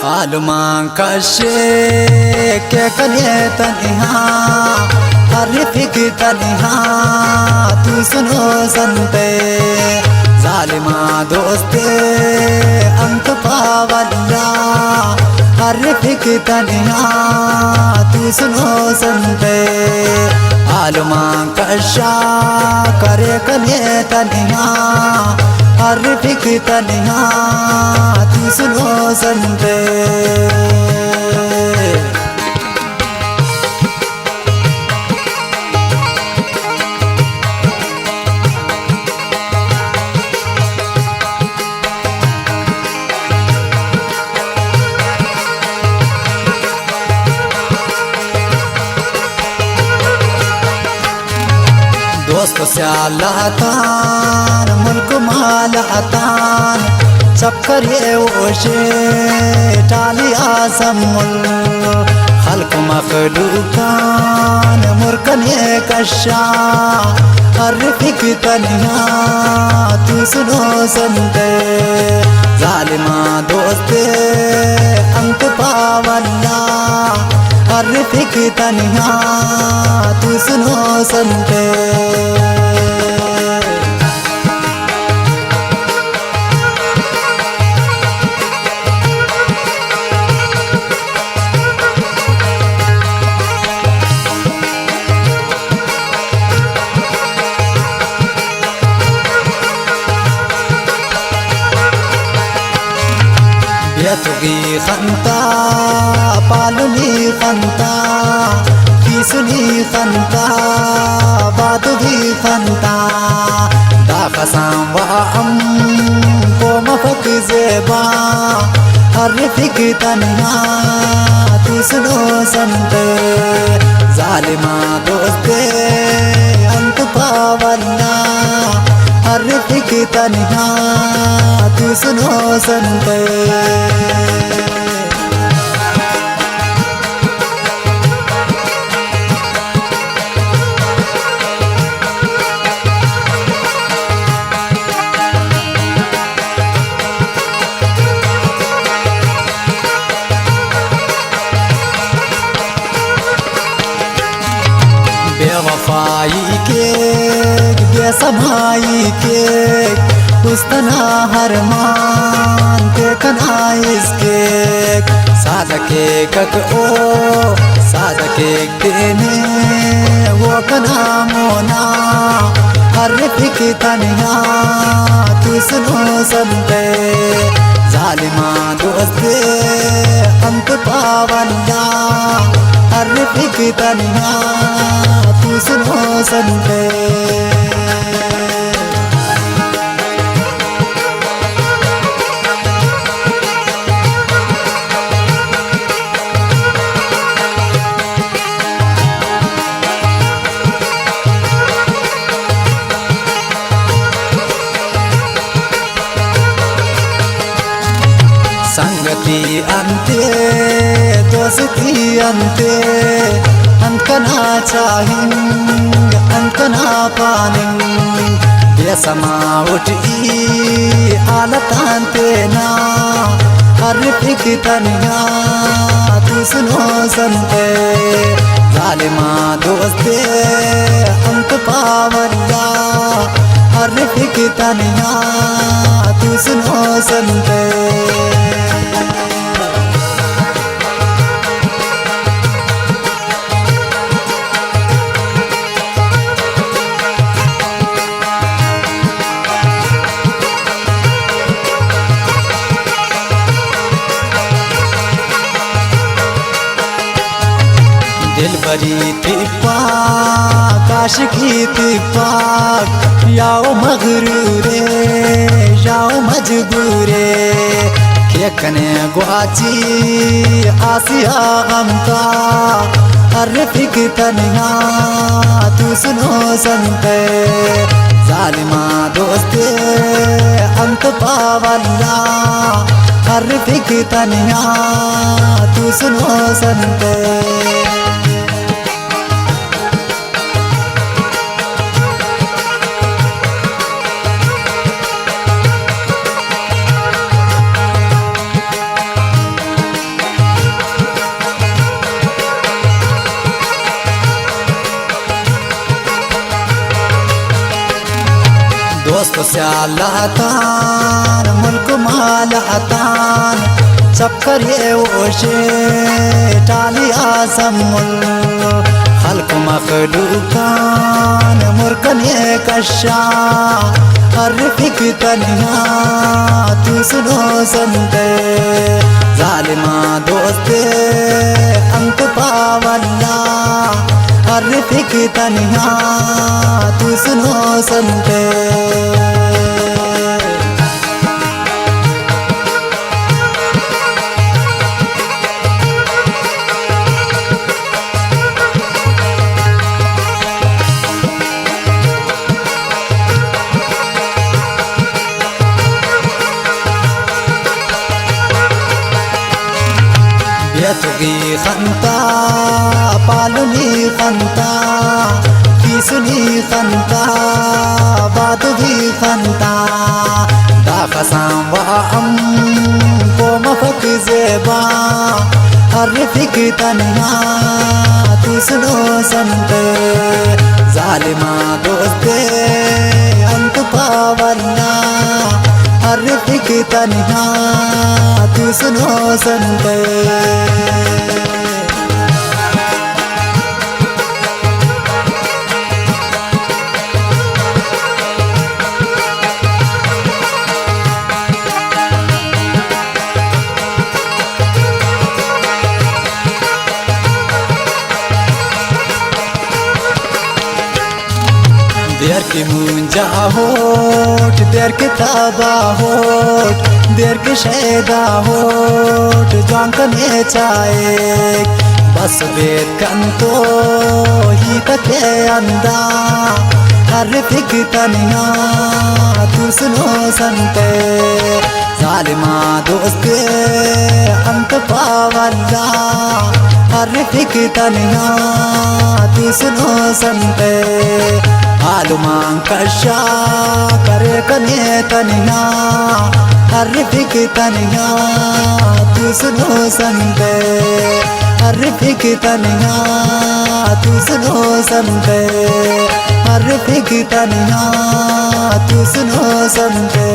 आलमां कशे के कने तन्हा हरिफिक तन्हा तू सुनो संते जालिमा दोस्ते अंत पावल्ला हरिफिक तन्हा तू सुनो संते आलमां कशा करे कने तन्हा हरिफिक तन्हा तू सुनो संते दोस्त स्यालतान मुल्क मालतान चक्कर ये ओशे टाली आसमुल खल्क मखलूकान मुर्कन ये कशा हरिफिक तन्हा तू सुनो संते जालिमा दोस्ते अंत पावल्ला हरिफिक तन्हा तू सुनो संते बेतुगी खंता पालुनी खंता किसुनी खंता बादुगी खंता दाखसां वाम को मफक जेबा हरिफिक तन्हा तू सुनो संते जालिमा दोस्ते अंत पावल्ला हरिफिक तन्हा तू सुनो संते बेवफाई के बेसमाई के पुस्तना हरमान के कना इसके सादके कक ओ सादके देने वो कना मोना हरिफिक तन्हा तू सुनो संते जालिमा दोस्ते अंत पावल्ला हरिफिक तन्हा तू सुनो संते संगति अंते दोस्ती अंते अंकना चाहिं अंकना पानिं बेसमा उठी आलतांते ना हरिफिक तन्हा तू सुनो संते जालिमा दोस्ते अंत पावल्ला हरिफिक तन्हा तू सुनो संते दिल बरी तिप्पा काशिकी तिप्पा याओ मगरूरे याओ मजबूरे के कने गुआची आसिया गमका हरिफिक तन्हा तू सुनो संते जालिमा दोस्ते अंत पावल्ला हरिफिक तन्हा तू सुनो संते स्यालातान मुल्क मालातान चक्कर ये वोशे टाली आसमुल खल्क मखलूकान मुर्कन ये कशा अर्फिक तन्हा तू सुनो संते जालिमा दोस्ते अंत पावल्ला अर्फिक तन्हा तू सुनो संते यतुगी खंता पालुनी खंता किसुनी खंता बातुगी खंता दाखसां वाम को मफक ज़ेबा अर्फिक तन्हा तू सुनो संते जालिमा दोस्ते अंत पावल्ला अर्फिक तन्हा तू सुनो संते देर की मुंजा होट देर के ताबा होट देर के शैदा होट जांकने चाहे बस बेद कंतो ही तके अंदा अर्फिक तन्हा तू सुनो संते जालिमा दोस्ते अंत पावल्ला अर्फिक तन्हा तू सुनो संते आलुमां कशा करे कने तन्हा अर्फिक तन्हा तू सुनो संते अर्फिक तन्हा तू सुनो संते अर्फिक तन्हा तू सुनो संते।